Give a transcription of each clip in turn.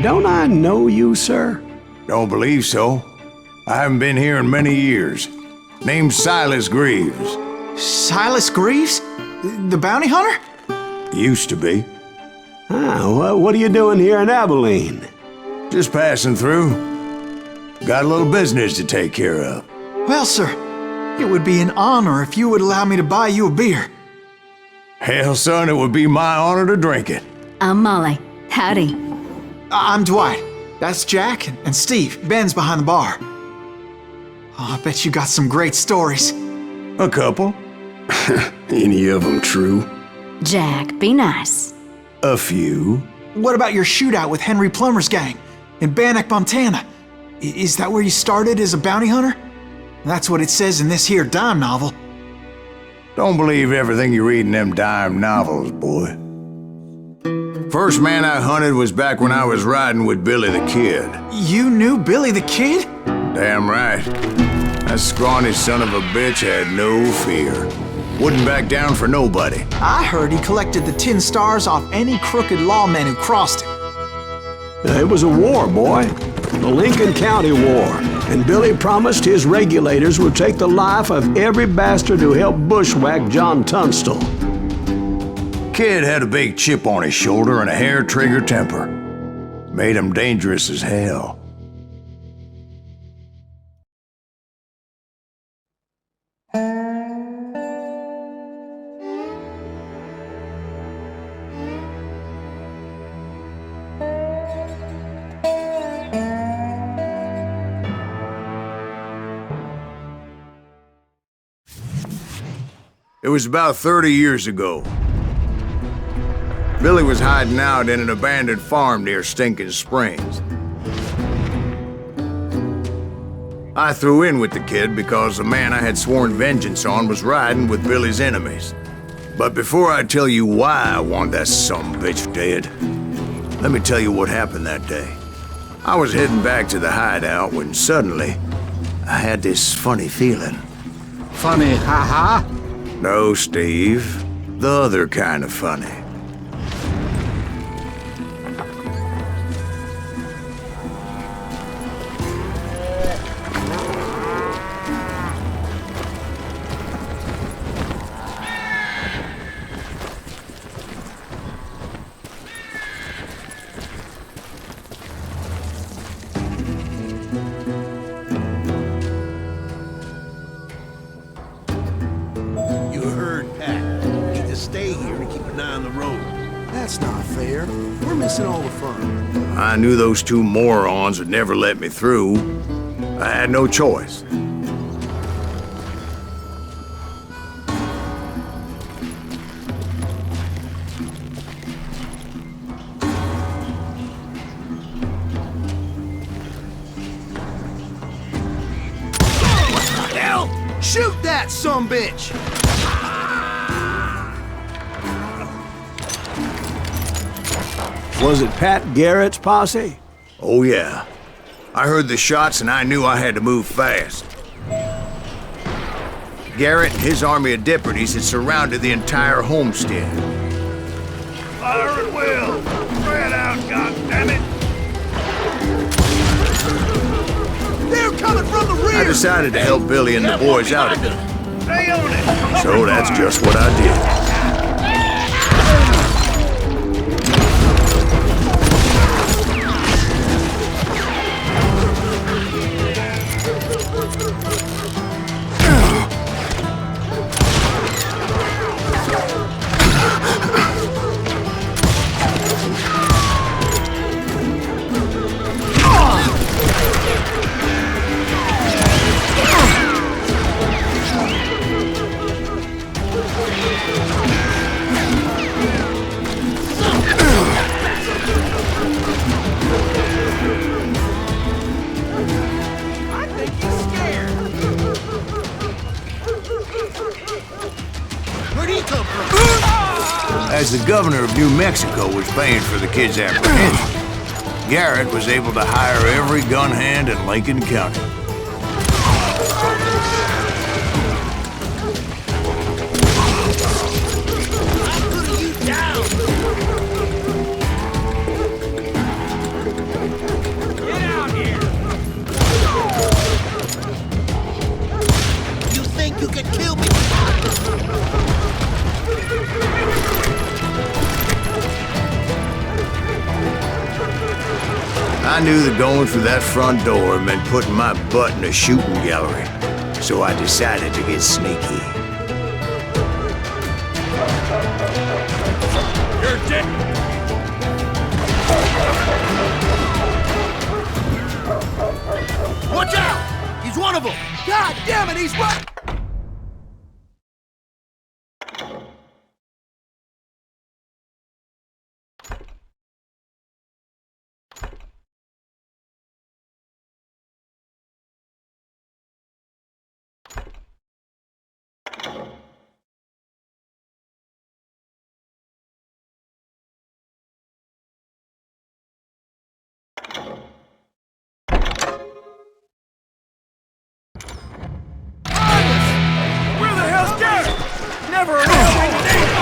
Don't I know you, sir? Don't believe so. I haven't been here in many years. Name's Silas Greaves. Silas Greaves? The bounty hunter? Used to be. Well, what are you doing here in Abilene? Just passing through. Got a little business to take care of. Well, sir, it would be an honor if you would allow me to buy you a beer. Hell, son, it would be my honor to drink it. I'm Molly. Howdy. I'm Dwight. That's Jack and Steve. Ben's behind the bar. Oh, I bet you got some great stories. A couple. Any of them true? Jack, be nice. A few. What about your shootout with Henry Plummer's gang in Bannock, Montana? Is that where you started as a bounty hunter? That's what it says in this here dime novel. Don't believe everything you read in them dime novels, boy. First man I hunted was back when I was riding with Billy the Kid. You knew Billy the Kid? Damn right. That scrawny son of a bitch had no fear. Wouldn't back down for nobody. I heard he collected the 10 stars off any crooked lawman who crossed him. It was a war, boy. The Lincoln County War. And Billy promised his regulators would take the life of every bastard who helped bushwhack John Tunstall. Kid had a big chip on his shoulder and a hair-trigger temper. Made him dangerous as hell. It was about 30 years ago. Billy was hiding out in an abandoned farm near Stinking Springs. I threw in with the kid because the man I had sworn vengeance on was riding with Billy's enemies. But before I tell you why I want that sumbitch dead, let me tell you what happened that day. I was heading back to the hideout when suddenly I had this funny feeling. Funny, haha? No, Steve. The other kind of funny. That's not fair. We're missing all the fun. I knew those two morons would never let me through. I had no choice. What the hell? Shoot that sumbitch! Was it Pat Garrett's posse? Oh yeah. I heard the shots and I knew I had to move fast. Garrett and his army of deputies had surrounded the entire homestead. Fire at will! Spread out, goddammit! They're coming from the rear! I decided to help Billy and the boys out of it. Stay on it! So that's just what I did. As the governor of New Mexico was paying for the kid's apprehension, Garrett was able to hire every gun hand in Lincoln County. I knew that going through that front door meant putting my butt in a shooting gallery, so I decided to get sneaky. You're dead! Watch out! He's one of them! God damn it, he's right!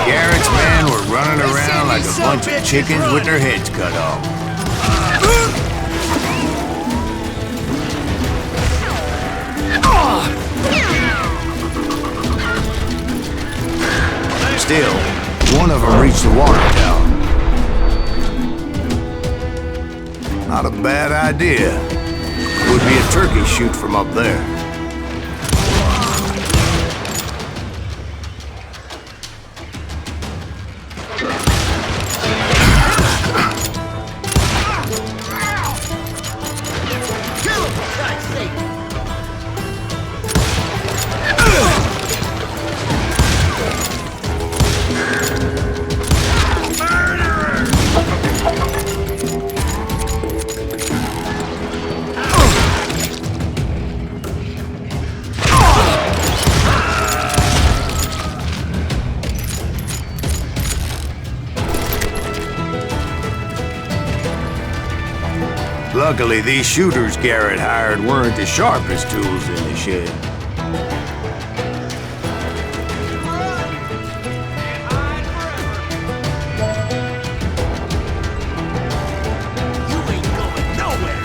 Garrett's men were running around like a bunch of chickens with their heads cut off. Still, one of them reached the water tower. Not a bad idea. Would be a turkey shoot from up there. Luckily, these shooters Garrett hired weren't the sharpest tools in the shed. You ain't going nowhere!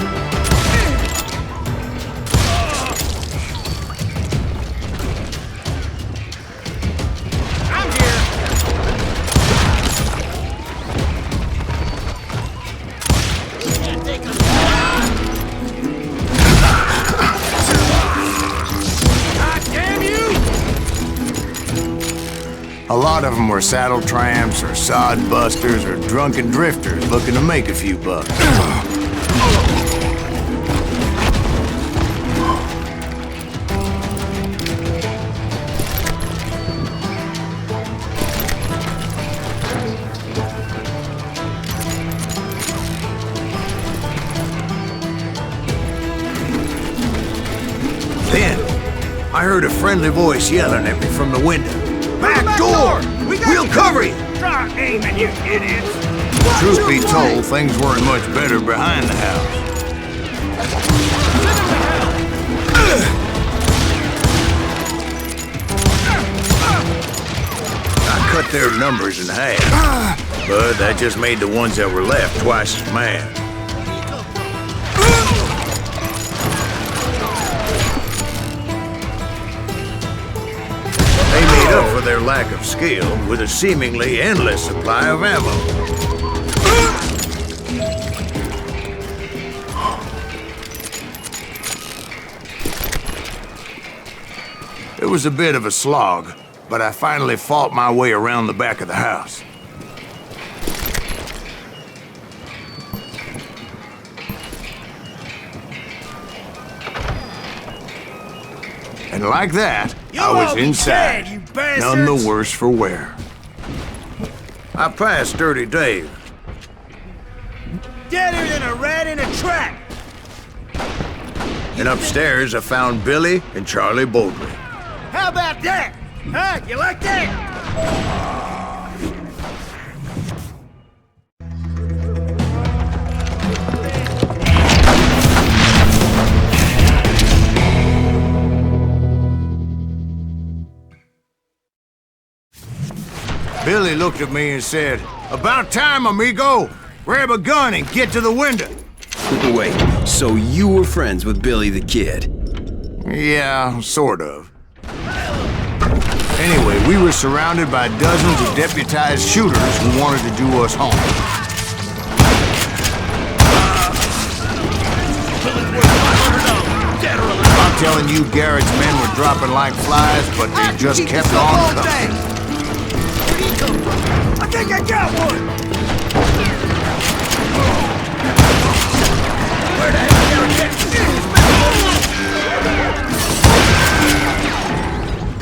I'm here! Can't take us. A lot of them were saddle tramps or sod busters or drunken drifters looking to make a few bucks. Then, I heard a friendly voice yelling at me from the window. Back door! We'll cover you! Try aiming, you idiots! Truth be told, things weren't much better behind the house. I cut their numbers in half, but that just made the ones that were left twice as mad. They made up for their lack of skill with a seemingly endless supply of ammo. It was a bit of a slog, but I finally fought my way around the back of the house. And like that, I was inside, none the worse for wear. I passed Dirty Dave. Deader than a rat in a trap! And upstairs, I found Billy and Charlie Bowdley. How about that? Huh? You like that? Billy looked at me and said, "About time, amigo! Grab a gun and get to the window!" Wait, so you were friends with Billy the Kid? Yeah, sort of. Anyway, we were surrounded by dozens of deputized shooters who wanted to do us harm. telling you Garrett's men were dropping like flies, but they just kept on coming. Where'd he come from? I think I got one! Where the hell did Garrett get?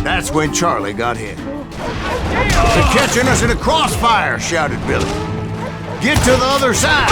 That's when Charlie got hit. They're catching us in a crossfire, shouted Billy. Get to the other side!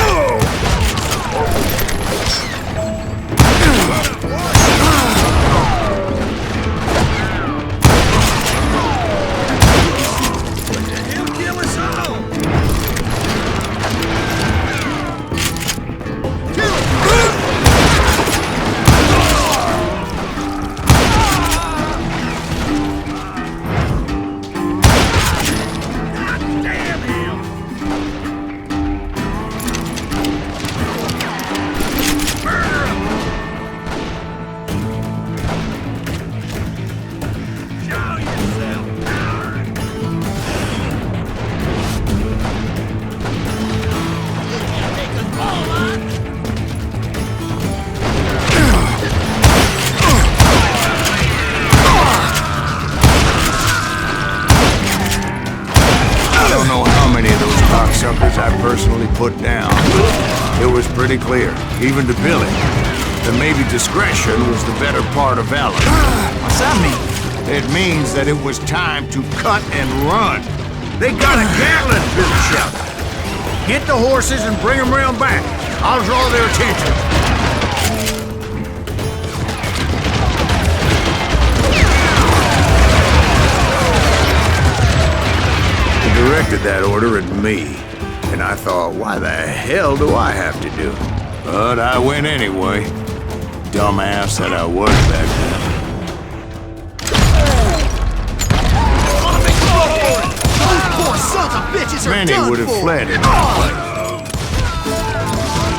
I personally put down. It was pretty clear, even to Billy, that maybe discretion was the better part of valor. What's that mean? It means that it was time to cut and run. They got a Gatlin, Billy shouted. Get the horses and bring them round back. I'll draw their attention. He directed that order at me. And I thought, why the hell do I have to do it? But I went anyway. Dumbass that I was back then. Those poor sons of bitches are Many done would have for. fled in my place.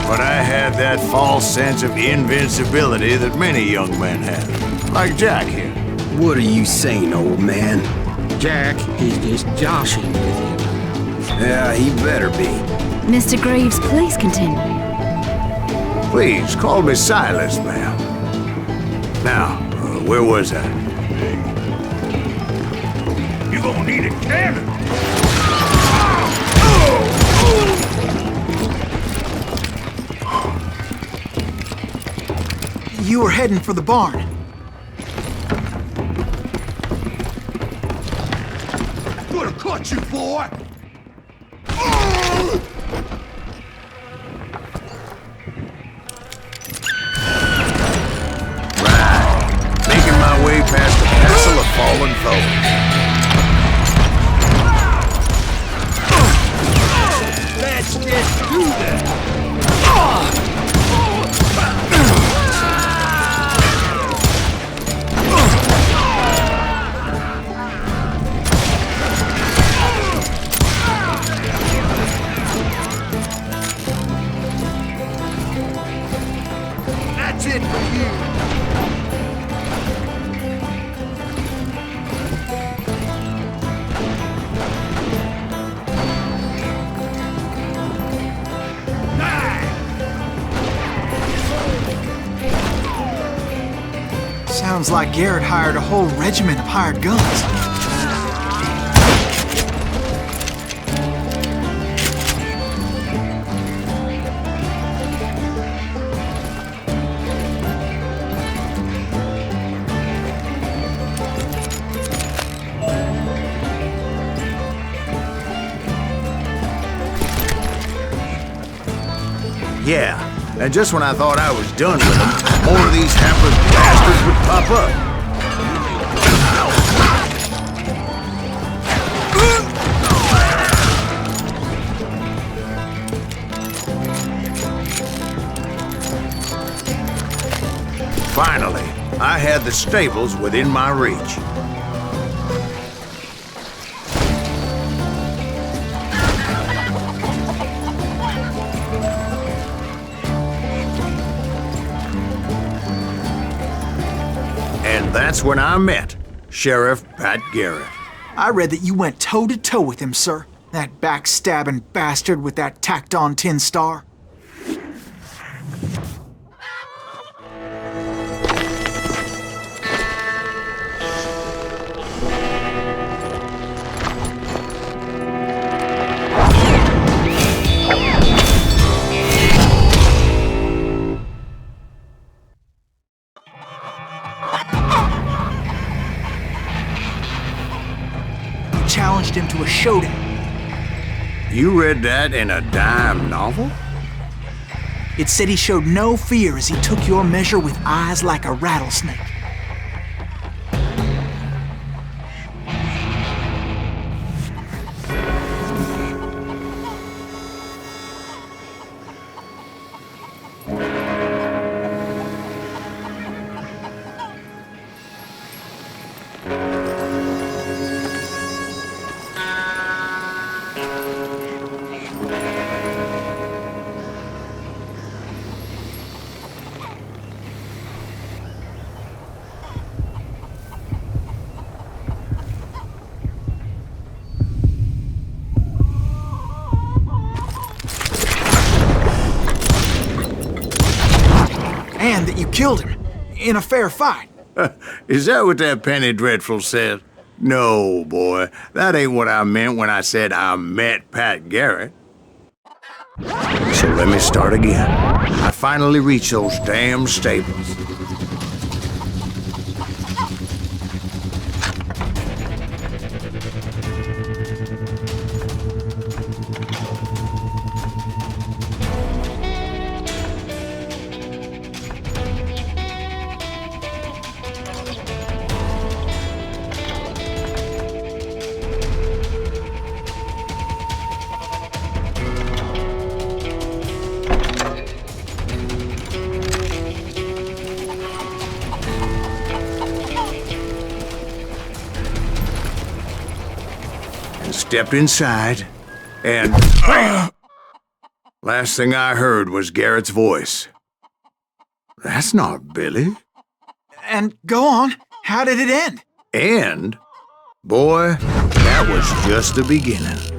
But I had that false sense of invincibility that many young men have. Like Jack here. What are you saying, old man? Jack, he's just joshing with you. Yeah, he better be. Mr. Greaves, please continue. Please, call me Silas, ma'am. Now, where was I? You gonna need a cannon. You were heading for the barn. Gonna cut you, boy! Making my way past the castle of fallen foes. Let's get do that! That's it for you! Sounds like Garrett hired a whole regiment of hired guns. Yeah, and just when I thought I was done with them, more of these hapless bastards would pop up. Finally, I had the stables within my reach. And that's when I met Sheriff Pat Garrett. I read that you went toe-to-toe with him, sir. That backstabbing bastard with that tacked-on tin star. showed him. You read that in a dime novel? It said he showed no fear as he took your measure with eyes like a rattlesnake. And that you killed him in a fair fight. Is that what that Penny Dreadful said? No, boy. That ain't what I meant when I said I met Pat Garrett. So let me start again. I finally reached those damn stables. Stepped inside, and last thing I heard was Garrett's voice. That's not Billy. And go on, how did it end? And, boy, that was just the beginning.